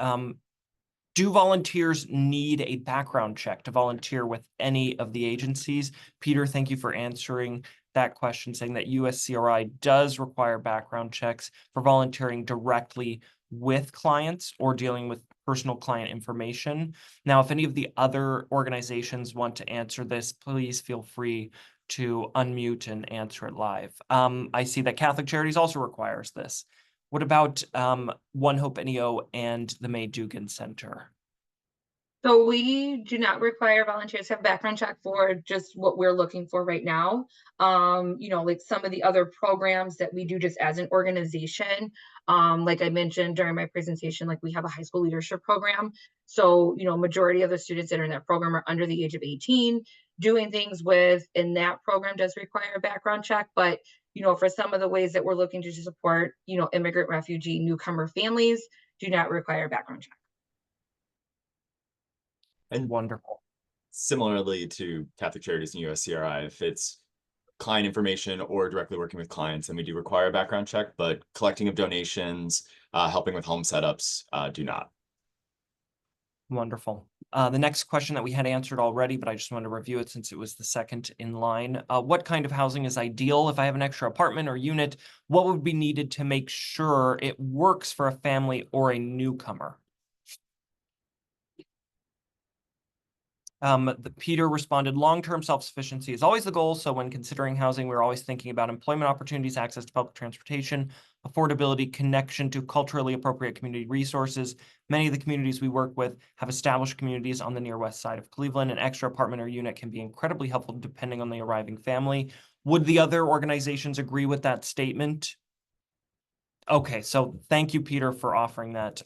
Do volunteers need a background check to volunteer with any of the agencies? Peter, thank you for answering that question, saying that USCRI does require background checks for volunteering directly with clients or dealing with personal client information. Now, if any of the other organizations want to answer this, please feel free to unmute and answer it live. I see that Catholic Charities also requires this. What about One Hope NEO and the May Dugan Center? So we do not require volunteers to have a background check for just what we're looking for right now. Like some of the other programs that we do just as an organization, like I mentioned during my presentation, like we have a high school leadership program. So, majority of the students that are in that program are under the age of 18. Doing things in that program does require a background check, but for some of the ways that we're looking to support, immigrant, refugee, newcomer families do not require a background check. And Wonderful. similarly to Catholic Charities and USCRI, if it's client information or directly working with clients, then we do require a background check, but collecting of donations, helping with home setups, do not. Wonderful. The next question that we had answered already, but I just wanted to review it since it was the second in line. What kind of housing is ideal? If I have an extra apartment or unit, what would be needed to make sure it works for a family or a newcomer? Peter responded, long-term self-sufficiency is always the goal. So when considering housing, we're always thinking about employment opportunities, access to public transportation, affordability, connection to culturally appropriate community resources. Many of the communities we work with have established communities on the near west side of Cleveland. An extra apartment or unit can be incredibly helpful depending on the arriving family. Would the other organizations agree with that statement? Okay, so thank you, Peter, for offering that.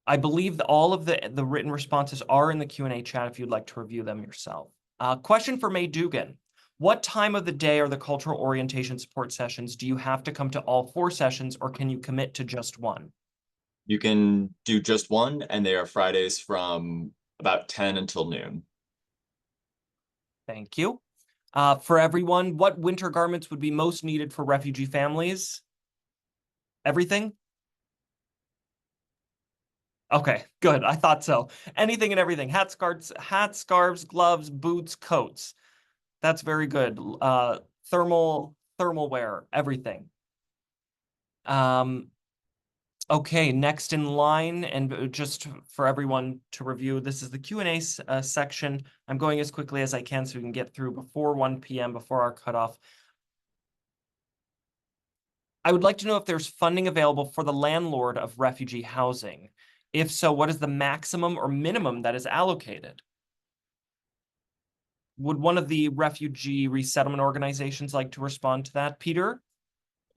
I believe that all of the written responses are in the Q&A chat if you'd like to review them yourself. Question for May Dugan. What time of the day are the cultural orientation support sessions? Do you have to come to all 4 sessions or can you commit to just one? You can do just one, and they are Fridays from about 10 until noon. Thank you. For everyone, what winter garments would be most needed for refugee families? Everything? Okay, good. I thought so. Anything and everything. Hats, scarves, gloves, boots, coats. That's very good. Thermal wear, everything. Okay, next in line, and just for everyone to review, this is the Q&A section. I'm going as quickly as I can so we can get through before 1 p.m., before our cutoff. I would like to know if there's funding available for the landlord of refugee housing. If so, what is the maximum or minimum that is allocated? Would one of the refugee resettlement organizations like to respond to that? Peter?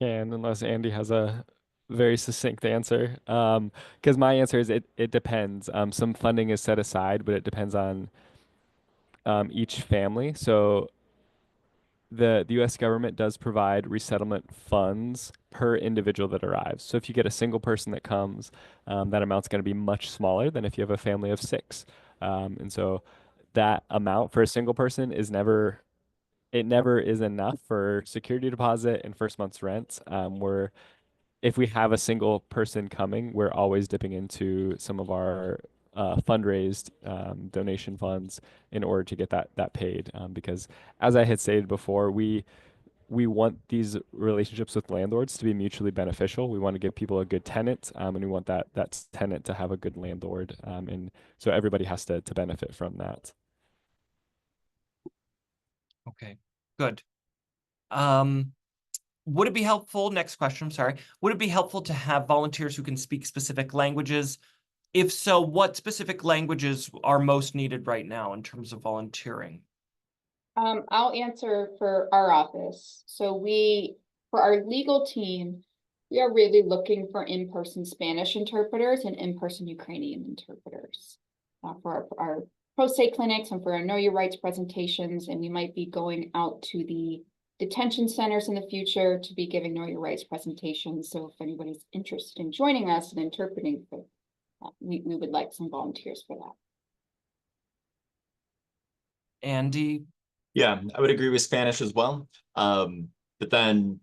And unless Andy has a very succinct answer, because my answer is it depends. Some funding is set aside, but it depends on each family. So the U.S. government does provide resettlement funds per individual that arrives. So if you get a single person that comes, that amount's going to be much smaller than if you have a family of 6. And so that amount for a single person is never is enough for security deposit and first month's rent. If we have a single person coming, we're always dipping into some of our fundraised donation funds in order to get that paid. Because as I had stated before, we want these relationships with landlords to be mutually beneficial. We want to give people a good tenant, and we want that tenant to have a good landlord. And so everybody has to benefit from that. Okay, good. Would it be helpful, next question, I'm sorry. Would it be helpful to have volunteers who can speak specific languages? If so, what specific languages are most needed right now in terms of volunteering? I'll answer for our office. So for our legal team, we are really looking for in-person Spanish interpreters and in-person Ukrainian interpreters. For our pro se clinics and for our Know Your Rights presentations, and we might be going out to the detention centers in the future to be giving Know Your Rights presentations. So if anybody's interested in joining us and interpreting, we would like some volunteers for that. Andy? Yeah, I would agree with Spanish as well. But then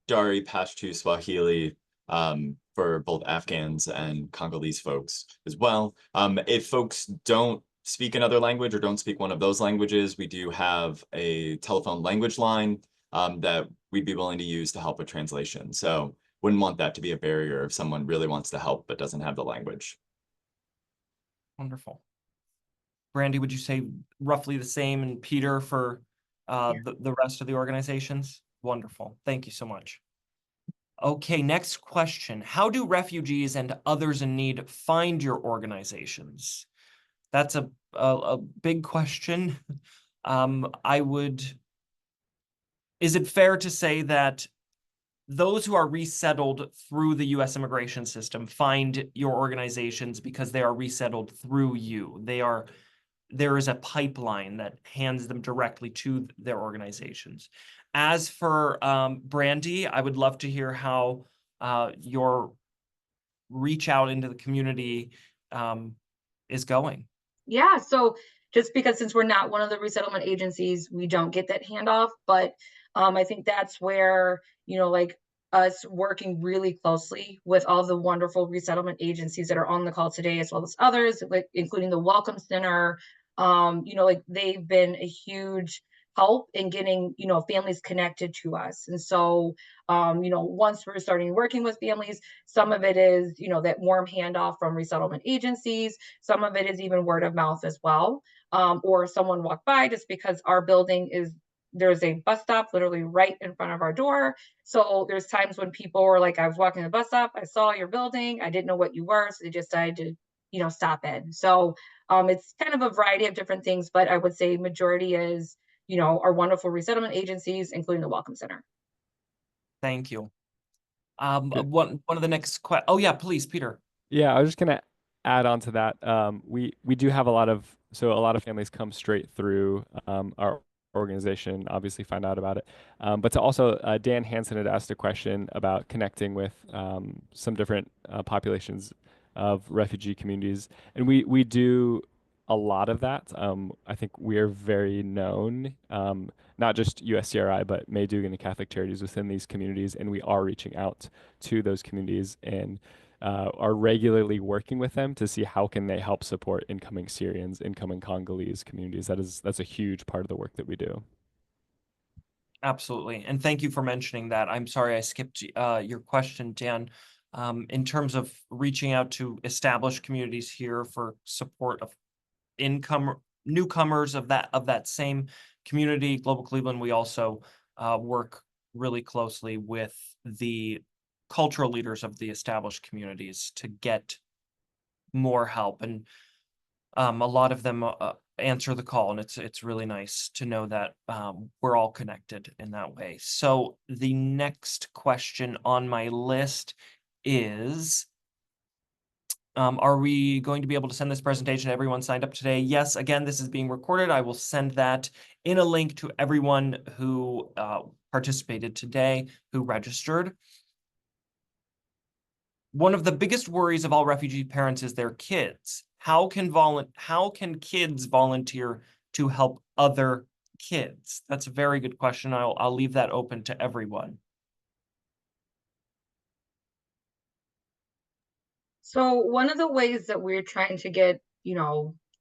Dari Pashto Swahili for both Afghans and Congolese folks as well. If folks don't speak another language or don't speak one of those languages, we do have a telephone language line that we'd be willing to use to help with translation. So wouldn't want that to be a barrier if someone really wants to help but doesn't have the language. Wonderful. Brandy, would you say roughly the same, and Peter for the rest of the organizations? Wonderful. Thank you so much. Okay, next question. How do refugees and others in need find your organizations? That's a big question. Is it fair to say that those who are resettled through the U.S. immigration system find your organizations because they are resettled through you? There is a pipeline that hands them directly to their organizations. As for Brandy, I would love to hear how your reach out into the community is going. Yeah, so just because since we're not one of the resettlement agencies, we don't get that handoff, but I think that's where, like us working really closely with all the wonderful resettlement agencies that are on the call today, as well as others, like including the Welcome Center, like they've been a huge help in getting, families connected to us. And so, once we're starting working with families, some of it is, that warm handoff from resettlement agencies. Some of it is even word of mouth as well. Or someone walked by just because our building there's a bus stop literally right in front of our door. So there's times when people were like, I was walking the bus stop, I saw your building, I didn't know what you were, so they just decided to, stop in. So it's kind of a variety of different things, but I would say majority is, our wonderful resettlement agencies, including the Welcome Center. Thank you. Good. One of the next oh yeah, please, Peter. Yeah, I was just gonna add on to that. We do have a lot of families come straight through our organization, obviously find out about it. But to also Dan Hansen had asked a question about connecting with some different populations of refugee communities, and we do a lot of that. I think we are very known, not just USCRI, but May Dugan and Catholic Charities within these communities, and we are reaching out to those communities and are regularly working with them to see how can they help support incoming Syrians, incoming Congolese communities. That's a huge part of the work that we do. Absolutely. And thank you for mentioning that. I'm sorry I skipped your question, Dan. In terms of reaching out to established communities here for support of newcomers of that same community, Global Cleveland, we also work really closely with the cultural leaders of the established communities to get more help. And a lot of them answer the call, and it's really nice to know that we're all connected in that way. So the next question on my list is, are we going to be able to send this presentation to everyone signed up today? Yes, again, this is being recorded. I will send that in a link to everyone who participated today, who registered. One of the biggest worries of all refugee parents is their kids. How can kids volunteer to help other kids? That's a very good question. I'll leave that open to everyone. So one of the ways that we're trying to get,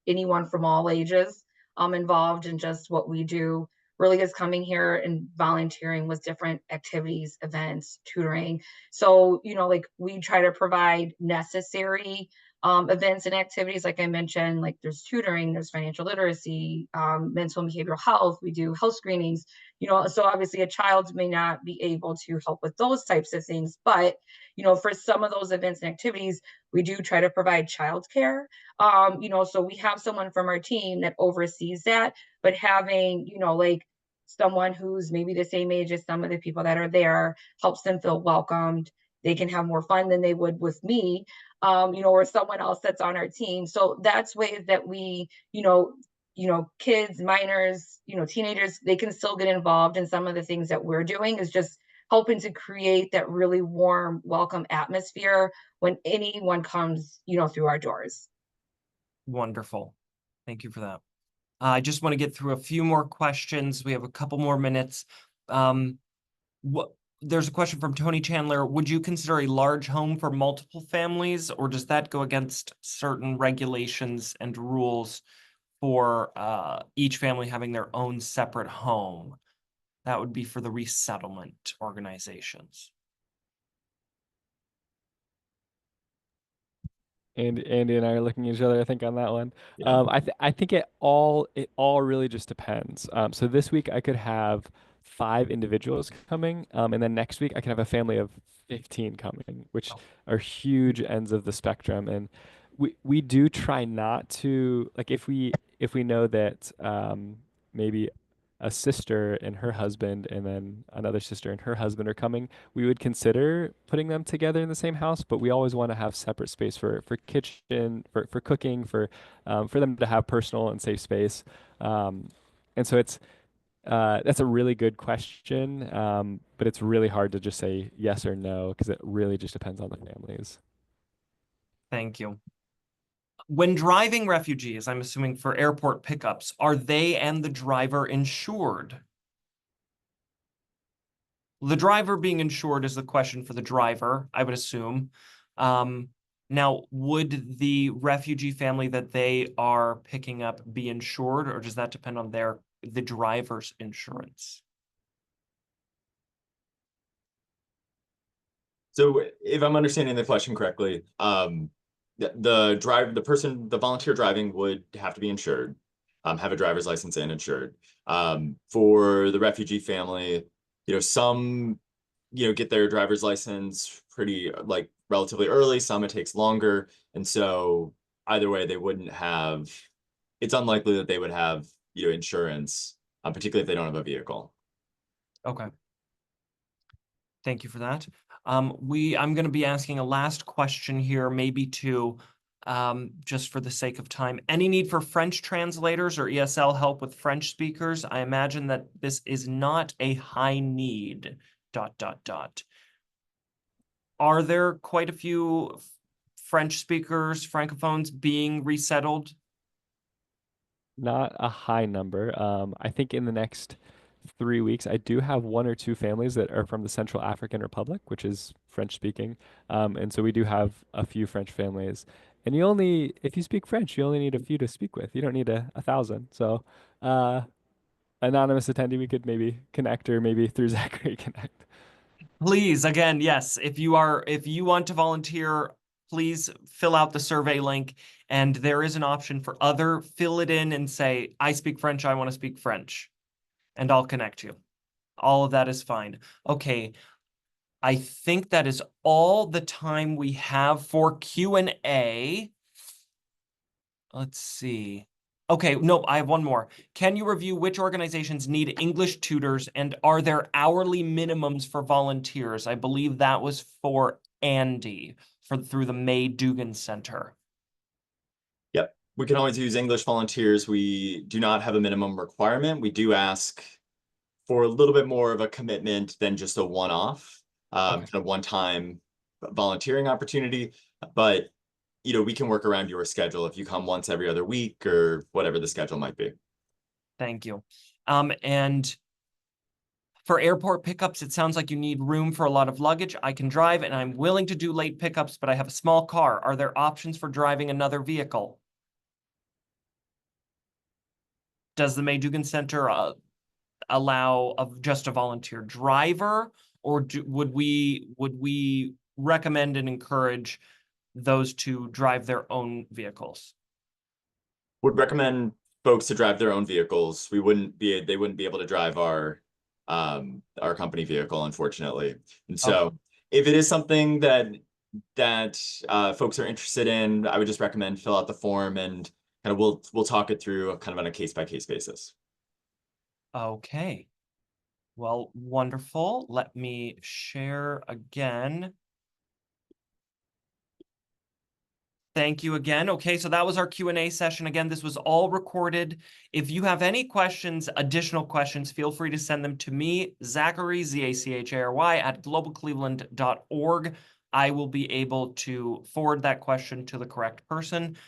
anyone from all ages involved in just what we do really is coming here and volunteering with different activities, events, tutoring. So, like we try to provide necessary events and activities, like I mentioned, like there's tutoring, there's financial literacy, mental and behavioral health, we do health screenings, so obviously a child may not be able to help with those types of things, but for some of those events and activities, we do try to provide childcare. So we have someone from our team that oversees that, but having, like someone who's maybe the same age as some of the people that are there helps them feel welcomed. They can have more fun than they would with me, or someone else that's on our team. So that's ways that we, kids, minors, teenagers, they can still get involved in some of the things that we're doing is just helping to create that really warm, welcome atmosphere when anyone comes, through our doors. Wonderful. Thank you for that. I just want to get through a few more questions. We have a couple more minutes. There's a question from Tony Chandler. Would you consider a large home for multiple families, or does that go against certain regulations and rules for each family having their own separate home? That would be for the resettlement organizations. And Andy and I are looking at each other, I think, on that one. Yeah. I think it all really just depends. So this week I could have 5 individuals coming. And then next week I can have a family of 15 coming, which are huge ends of the spectrum. And we do try not to, like, if we know that maybe a sister and her husband and then another sister and her husband are coming, we would consider putting them together in the same house, but we always want to have separate space for kitchen, for cooking, for them to have personal and safe space. And so that's a really good question, but it's really hard to just say yes or no because it really just depends on the families. Thank you. When driving refugees, I'm assuming for airport pickups, are they and the driver insured? The driver being insured is the question for the driver, I would assume. Now, would the refugee family that they are picking up be insured, or does that depend on the driver's insurance? So if I'm understanding the question correctly, the volunteer driving would have to be insured, have a driver's license and insured. For the refugee family, some, get their driver's license pretty relatively early, some it takes longer. And so either way, it's unlikely that they would have, insurance, particularly if they don't have a vehicle. Okay. Thank you for that. I'm going to be asking a last question here, maybe two, just for the sake of time. Any need for French translators or ESL help with French speakers? I imagine that this is not a high need, ... Are there quite a few French speakers, Francophones being resettled? Not a high number. I think in the next 3 weeks, I do have 1 or 2 families that are from the Central African Republic, which is French speaking. And so we do have a few French families. And if you speak French, you only need a few to speak with. You don't need 1,000. So, anonymous attendee, we could maybe connect, or maybe through Zachary connect. Please, again, yes, if you want to volunteer, please fill out the survey link, and there is an option for fill it in and say, I speak French, I want to speak French, and I'll connect you. All of that is fine. Okay, I think that is all the time we have for Q&A. Let's see. Okay, no, I have one more. Can you review which organizations need English tutors, and are there hourly minimums for volunteers? I believe that was for Andy through the May Dugan Center. Yep, we can always use English volunteers. We do not have a minimum requirement. We do ask for a little bit more of a commitment than just a one-off, kind of one-time volunteering opportunity, but we can work around your schedule if you come once every other week or whatever the schedule might be. Thank you. And for airport pickups, it sounds like you need room for a lot of luggage. I can drive and I'm willing to do late pickups, but I have a small car. Are there options for driving another vehicle? Does the May Dugan Center allow just a volunteer driver, or would we recommend and encourage those to drive their own vehicles? Would recommend folks to drive their own vehicles. They wouldn't be able to drive our company vehicle, unfortunately. And so if it is something that folks are interested in, I would just recommend fill out the form, and kind of we'll talk it through kind of on a case-by-case basis. Okay. Well, wonderful. Let me share again. Thank you again. Okay, so that was our Q&A session. Again, this was all recorded. If you have any questions, additional questions, feel free to send them to me, Zachary, Z-A-C-H-A-R-Y, @globalcleveland.org. I will be able to forward that question to the correct person.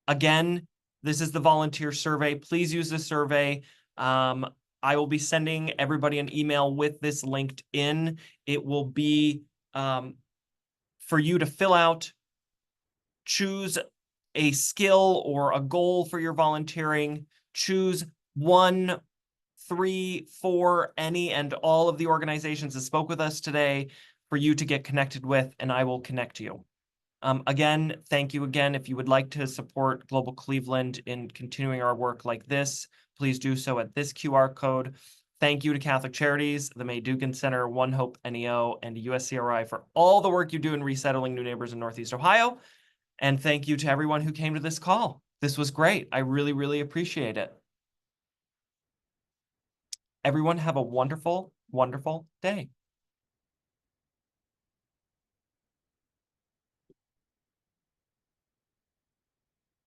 Again, this is the volunteer survey. Please use the survey. I will be sending everybody an email with this linked in. It will be for you to fill out. Choose a skill or a goal for your volunteering. Choose 1, 3, 4, any and all of the organizations that spoke with us today for you to get connected with, and I will connect you. Again, thank you again. If you would like to support Global Cleveland in continuing our work like this, please do so at this QR code. Thank you to Catholic Charities, the May Dugan Center, One Hope NEO, and USCRI for all the work you do in resettling new neighbors in Northeast Ohio. And thank you to everyone who came to this call. This was great. I really, really appreciate it. Everyone have a wonderful, wonderful day.